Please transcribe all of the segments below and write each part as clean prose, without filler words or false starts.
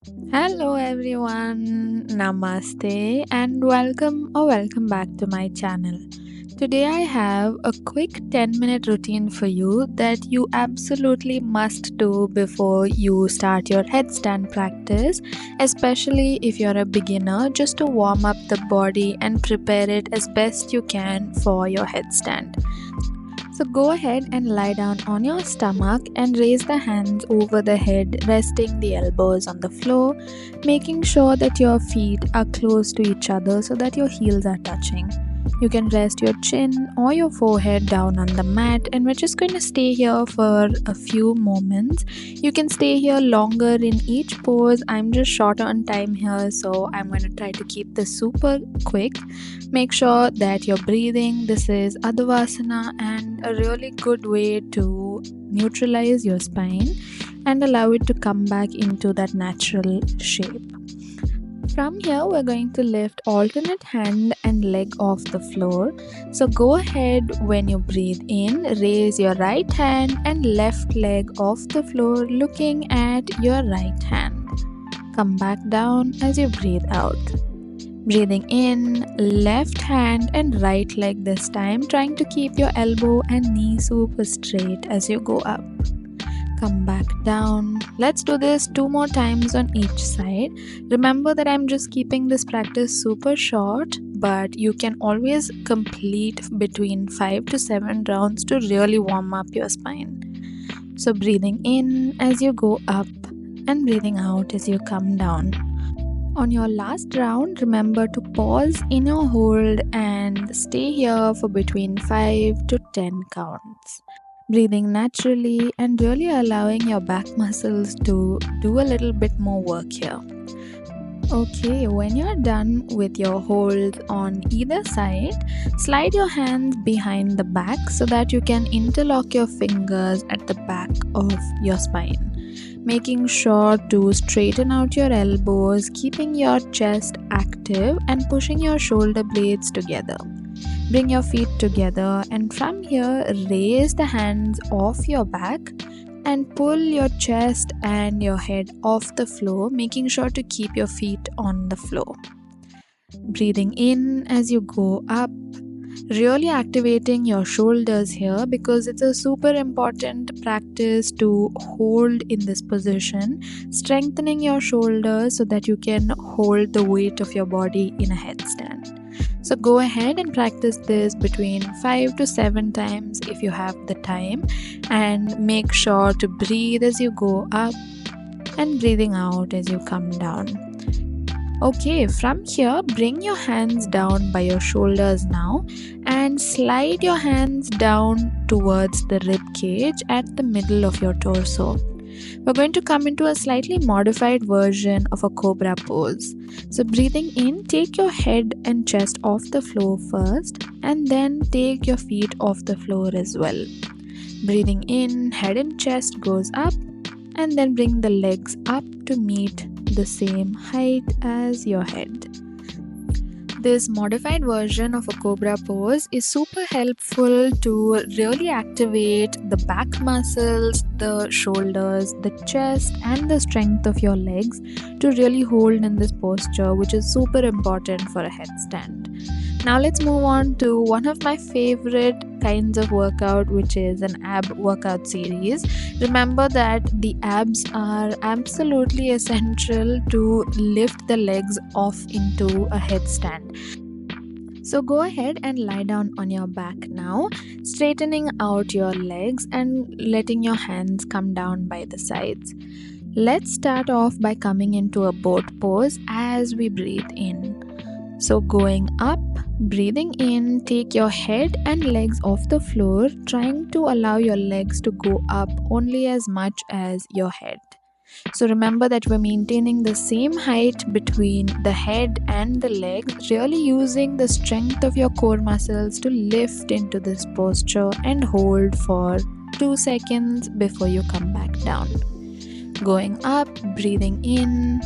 Hello everyone, Namaste and welcome back to my channel. Today I have a quick 10-minute routine for you that you absolutely must do before you start your headstand practice, especially if you're a beginner, just to warm up the body and prepare it as best you can for your headstand. So go ahead and lie down on your stomach and raise the hands over the head, resting the elbows on the floor, making sure that your feet are close to each other so that your heels are touching. You can rest your chin or your forehead down on the mat, and we're just going to stay here for a few moments. You can stay here longer in each pose. I'm just short on time here, so I'm going to try to keep this super quick. Make sure that you're breathing. This is Adhavasana and a really good way to neutralize your spine and allow it to come back into that natural shape. From here, we're going to lift alternate hand and leg off the floor. So go ahead when you breathe in, raise your right hand and left leg off the floor, looking at your right hand. Come back down as you breathe out. Breathing in, left hand and right leg this time, trying to keep your elbow and knee super straight as you go up. Come back down. Let's do this 2 more times on each side. Remember that I'm just keeping this practice super short, but you can always complete between 5 to 7 rounds to really warm up your spine. So breathing in as you go up and breathing out as you come down. On your last round, remember to pause in your hold and stay here for between 5 to 10 counts. Breathing naturally and really allowing your back muscles to do a little bit more work here. Okay, when you're done with your hold on either side, slide your hands behind the back so that you can interlock your fingers at the back of your spine. Making sure to straighten out your elbows, keeping your chest active and pushing your shoulder blades together. Bring your feet together and from here raise the hands off your back and pull your chest and your head off the floor, making sure to keep your feet on the floor. Breathing in as you go up, really activating your shoulders here because it's a super important practice to hold in this position, strengthening your shoulders so that you can hold the weight of your body in a headstand. So go ahead and practice this between 5 to 7 times if you have the time, and make sure to breathe as you go up and breathing out as you come down. Okay, from here, bring your hands down by your shoulders now and slide your hands down towards the rib cage at the middle of your torso. We're going to come into a slightly modified version of a cobra pose. So breathing in, take your head and chest off the floor first and then take your feet off the floor as well. Breathing in, head and chest goes up and then bring the legs up to meet the same height as your head. This modified version of a cobra pose is super helpful to really activate the back muscles, the shoulders, the chest and the strength of your legs to really hold in this posture, which is super important for a headstand. Now let's move on to one of my favorite kinds of workout, which is an ab workout series. Remember that the abs are absolutely essential to lift the legs off into a headstand. So go ahead and lie down on your back now, straightening out your legs and letting your hands come down by the sides. Let's start off by coming into a boat pose as we breathe in. So going up, breathing in, take your head and legs off the floor, trying to allow your legs to go up only as much as your head. So remember that we're maintaining the same height between the head and the legs, really using the strength of your core muscles to lift into this posture and hold for 2 seconds before you come back down. Going up, breathing in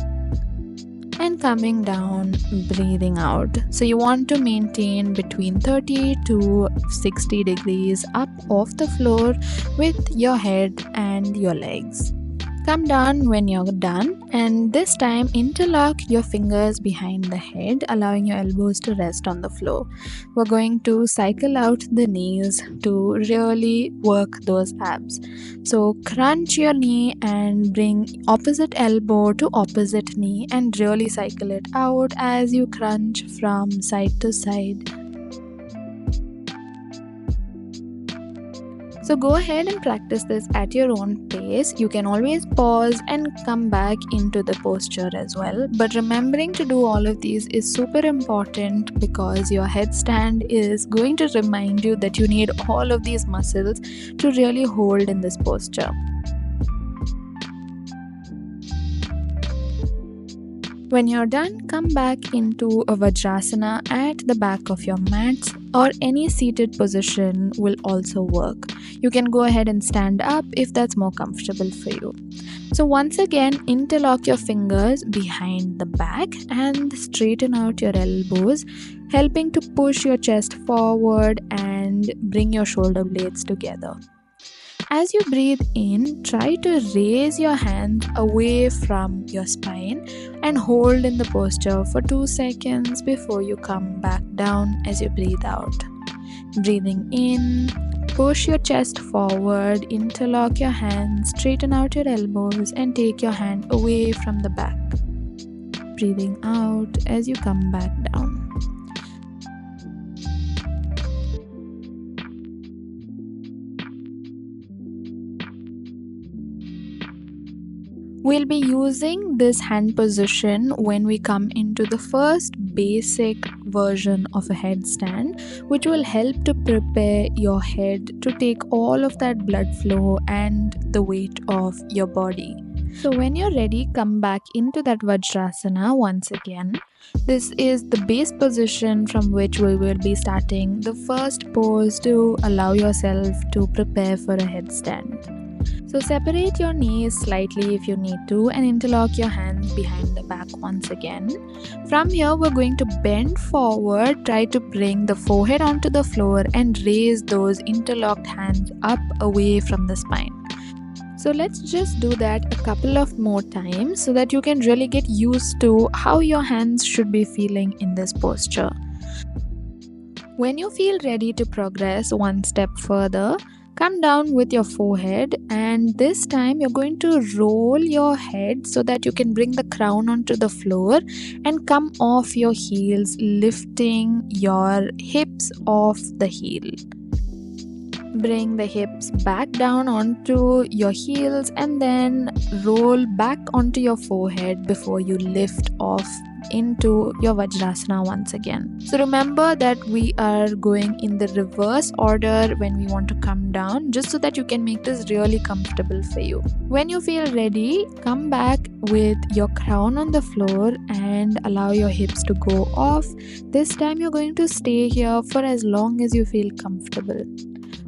and coming down, breathing out. So you want to maintain between 30 to 60 degrees up off the floor with your head and your legs. Come down when you're done, and this time interlock your fingers behind the head, allowing your elbows to rest on the floor. We're going to cycle out the knees to really work those abs. So crunch your knee and bring opposite elbow to opposite knee and really cycle it out as you crunch from side to side. So go ahead and practice this at your own pace. You can always pause and come back into the posture as well. But remembering to do all of these is super important because your headstand is going to remind you that you need all of these muscles to really hold in this posture. When you're done, come back into a Vajrasana at the back of your mat, or any seated position will also work. You can go ahead and stand up if that's more comfortable for you. So once again, interlock your fingers behind the back and straighten out your elbows, helping to push your chest forward and bring your shoulder blades together. As you breathe in, try to raise your hands away from your spine and hold in the posture for 2 seconds before you come back down as you breathe out. Breathing in, push your chest forward, interlock your hands, straighten out your elbows, and take your hand away from the back. Breathing out as you come back down. We'll be using this hand position when we come into the first basic version of a headstand, which will help to prepare your head to take all of that blood flow and the weight of your body. So when you're ready, come back into that Vajrasana once again. This is the base position from which we will be starting the first pose to allow yourself to prepare for a headstand. So separate your knees slightly if you need to and interlock your hands behind the back once again. From here, we're going to bend forward, try to bring the forehead onto the floor and raise those interlocked hands up away from the spine. So let's just do that a couple of more times so that you can really get used to how your hands should be feeling in this posture. When you feel ready to progress one step further, come down with your forehead, and this time you're going to roll your head so that you can bring the crown onto the floor and come off your heels, lifting your hips off the heel. Bring the hips back down onto your heels and then roll back onto your forehead before you lift off into your Vajrasana once again. So remember that we are going in the reverse order when we want to come down, just so that you can make this really comfortable for you. When you feel ready, come back with your crown on the floor and allow your hips to go off. This time you're going to stay here for as long as you feel comfortable.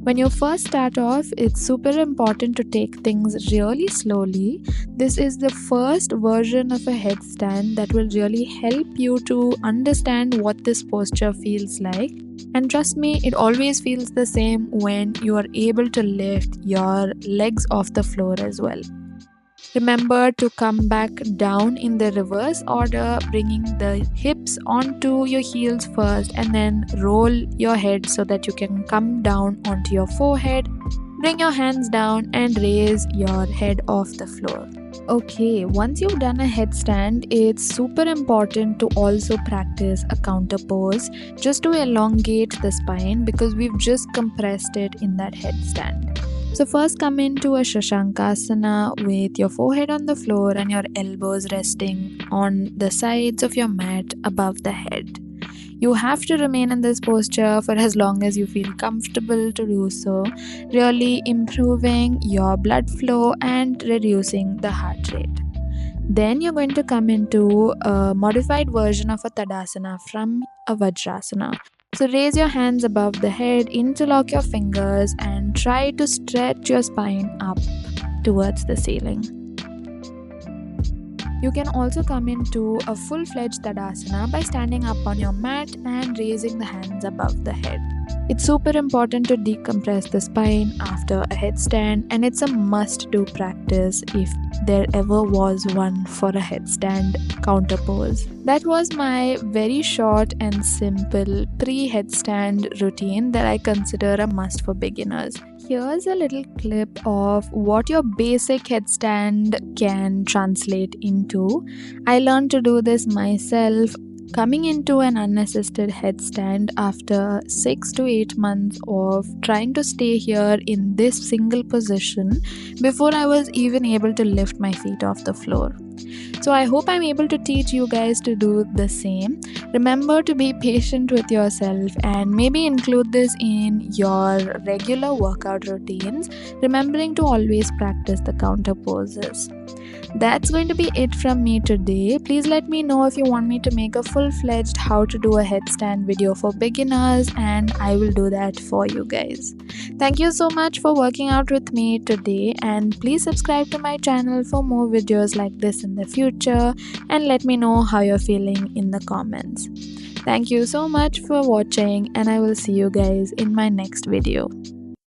When you first start off, it's super important to take things really slowly. This is the first version of a headstand that will really help you to understand what this posture feels like. And trust me, it always feels the same when you are able to lift your legs off the floor as well. Remember to come back down in the reverse order, bringing the hips onto your heels first and then roll your head so that you can come down onto your forehead. Bring your hands down and raise your head off the floor. Okay, once you've done a headstand, it's super important to also practice a counter pose just to elongate the spine because we've just compressed it in that headstand. So first come into a Shashankasana with your forehead on the floor and your elbows resting on the sides of your mat above the head. You have to remain in this posture for as long as you feel comfortable to do so, really improving your blood flow and reducing the heart rate. Then you're going to come into a modified version of a Tadasana from a Vajrasana. So raise your hands above the head, interlock your fingers and try to stretch your spine up towards the ceiling. You can also come into a full-fledged Tadasana by standing up on your mat and raising the hands above the head. It's super important to decompress the spine after a headstand, and it's a must-do practice if there ever was one for a headstand counter pose. That was my very short and simple pre-headstand routine that I consider a must for beginners. Here's a little clip of what your basic headstand can translate into. I learned to do this myself coming into an unassisted headstand after 6 to 8 months of trying to stay here in this single position before I was even able to lift my feet off the floor. So I hope I'm able to teach you guys to do the same. Remember to be patient with yourself and maybe include this in your regular workout routines, remembering to always practice the counter poses. That's going to be it from me today. Please let me know if you want me to make a full-fledged how to do a headstand video for beginners, and I will do that for you guys. Thank you so much for working out with me today, and please subscribe to my channel for more videos like this in the future, and let me know how you're feeling in the comments. Thank you so much for watching, and I will see you guys in my next video.